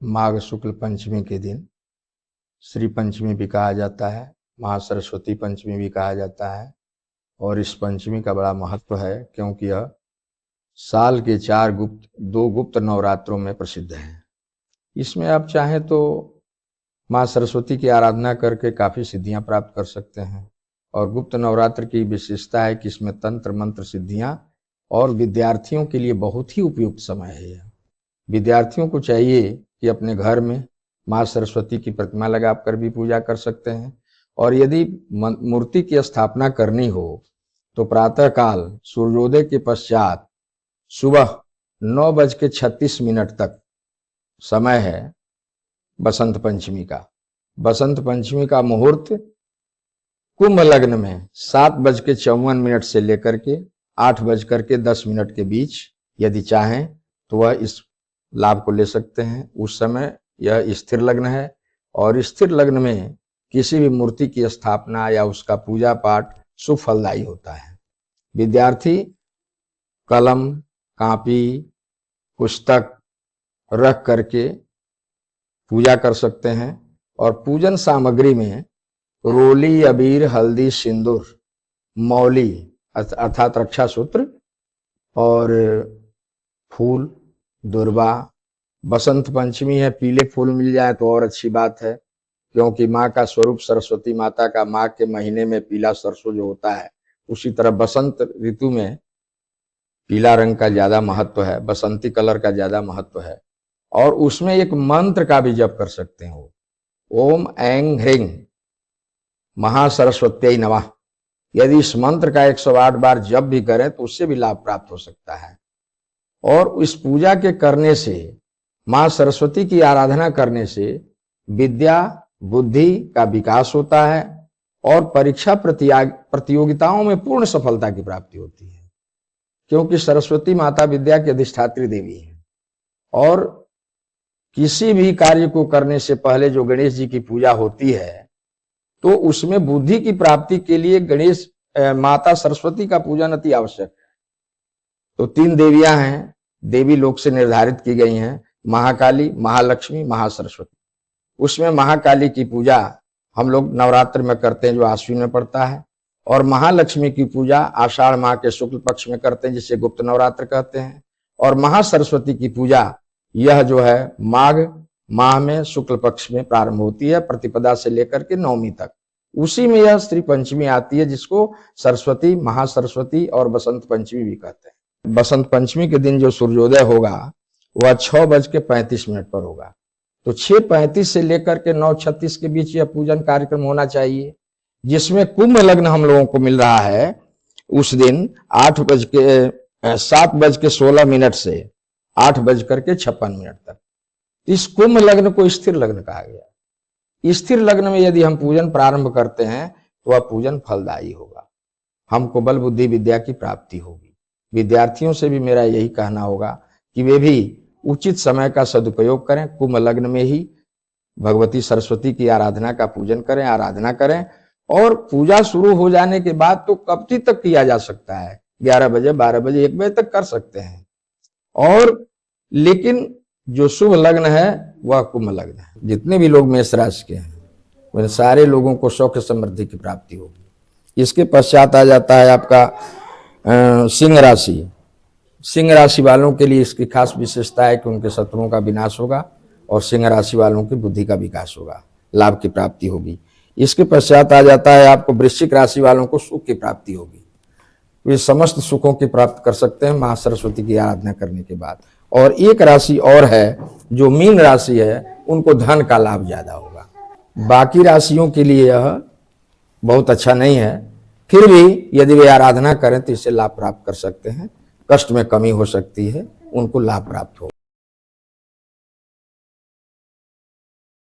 माघ शुक्ल पंचमी के दिन श्री पंचमी भी कहा जाता है, महासरस्वती पंचमी भी कहा जाता है। और इस पंचमी का बड़ा महत्व है क्योंकि यह साल के दो गुप्त नवरात्रों में प्रसिद्ध है। इसमें आप चाहें तो माँ सरस्वती की आराधना करके काफ़ी सिद्धियां प्राप्त कर सकते हैं। और गुप्त नवरात्र की विशेषता है कि इसमें तंत्र मंत्र सिद्धियां और विद्यार्थियों के लिए बहुत ही उपयुक्त समय है। यह विद्यार्थियों को चाहिए कि अपने घर में माँ सरस्वती की प्रतिमा लगाकर भी पूजा कर सकते हैं। और यदि मूर्ति की स्थापना करनी हो तो प्रातःकाल सूर्योदय के पश्चात सुबह 9:36 तक समय है बसंत पंचमी का। बसंत पंचमी का मुहूर्त कुंभ लग्न में 7:54 से लेकर के 8:10 के बीच यदि चाहें तो वह इस लाभ को ले सकते हैं। उस समय यह स्थिर लग्न है और स्थिर लग्न में किसी भी मूर्ति की स्थापना या उसका पूजा पाठ शुभ फलदायी होता है। विद्यार्थी कलम, कॉपी, पुस्तक रख करके पूजा कर सकते हैं। और पूजन सामग्री में रोली, अबीर, हल्दी, सिंदूर, मौली अर्थात रक्षा सूत्र और फूल, दुर्वा। बसंत पंचमी है, पीले फूल मिल जाए तो और अच्छी बात है क्योंकि माँ का स्वरूप सरस्वती माता का माघ के महीने में पीला सरसों जो होता है, उसी तरह बसंत ऋतु में पीला रंग का ज्यादा महत्व है, बसंती कलर का ज्यादा महत्व है। और उसमें एक मंत्र का भी जप कर सकते हो, ओम ऐं ह्रीं महासरस्वत्यै नमः। यदि इस मंत्र का 108 बार जप भी करें तो उससे भी लाभ प्राप्त हो सकता है। और इस पूजा के करने से, माँ सरस्वती की आराधना करने से विद्या बुद्धि का विकास होता है और परीक्षा प्रतियोगिताओं में पूर्ण सफलता की प्राप्ति होती है क्योंकि सरस्वती माता विद्या की अधिष्ठात्री देवी है। और किसी भी कार्य को करने से पहले जो गणेश जी की पूजा होती है तो उसमें बुद्धि की प्राप्ति के लिए गणेश माता सरस्वती का पूजन अति आवश्यक है। तो 3 देवियां हैं, देवी लोक से निर्धारित की गई हैं, महाकाली, महालक्ष्मी, महासरस्वती। उसमें महाकाली की पूजा हम लोग नवरात्र में करते हैं जो आश्विन में पड़ता है। और महालक्ष्मी की पूजा आषाढ़ माह के शुक्ल पक्ष में करते हैं जिसे गुप्त नवरात्र कहते हैं। और महासरस्वती की पूजा यह जो है माघ माह में शुक्ल पक्ष में प्रारंभ होती है, प्रतिपदा से लेकर के नवमी तक। उसी में यह श्री पंचमी आती है जिसको सरस्वती, महासरस्वती और बसंत पंचमी भी कहते हैं। बसंत पंचमी के दिन जो सूर्योदय होगा वह 6:35 पर होगा। तो 6:35 से लेकर के 9:36 के बीच यह पूजन कार्यक्रम होना चाहिए, जिसमें कुंभ लग्न हम लोगों को मिल रहा है उस दिन 7:16 से 8:56 तक। इस कुंभ लग्न को स्थिर लग्न कहा गया। स्थिर लग्न में यदि हम पूजन प्रारंभ करते हैं तो वह पूजन फलदायी होगा, हमको बल बुद्धि विद्या की प्राप्ति होगी। विद्यार्थियों से भी मेरा यही कहना होगा कि वे भी उचित समय का सदुपयोग करें, कुंभ लग्न में ही भगवती सरस्वती की आराधना का पूजन करें, आराधना करें। और पूजा शुरू हो जाने के बाद तो कब तक किया जा सकता है, 11 बजे, 12 बजे, 1 बजे तक कर सकते हैं। और लेकिन जो शुभ लग्न है वह कुंभ लग्न है। जितने भी लोग मेष राशि के हैं उन सारे लोगों को सौख्य समृद्धि की प्राप्ति होगी। इसके पश्चात आ जाता है आपका सिंह राशि। सिंह राशि वालों के लिए इसकी खास विशेषता है कि उनके शत्रुओं का विनाश होगा और सिंह राशि वालों की बुद्धि का विकास होगा, लाभ की प्राप्ति होगी। इसके पश्चात आ जाता है आपको वृश्चिक राशि वालों को सुख की प्राप्ति होगी। वे समस्त सुखों की प्राप्त कर सकते हैं माँ सरस्वती की आराधना करने के बाद। और एक राशि और है जो मीन राशि है, उनको धन का लाभ ज्यादा होगा। बाकी राशियों के लिए यह बहुत अच्छा नहीं है, फिर भी यदि वे आराधना करें तो इससे लाभ प्राप्त कर सकते हैं। कष्ट में कमी हो सकती है, उनको लाभ प्राप्त हो।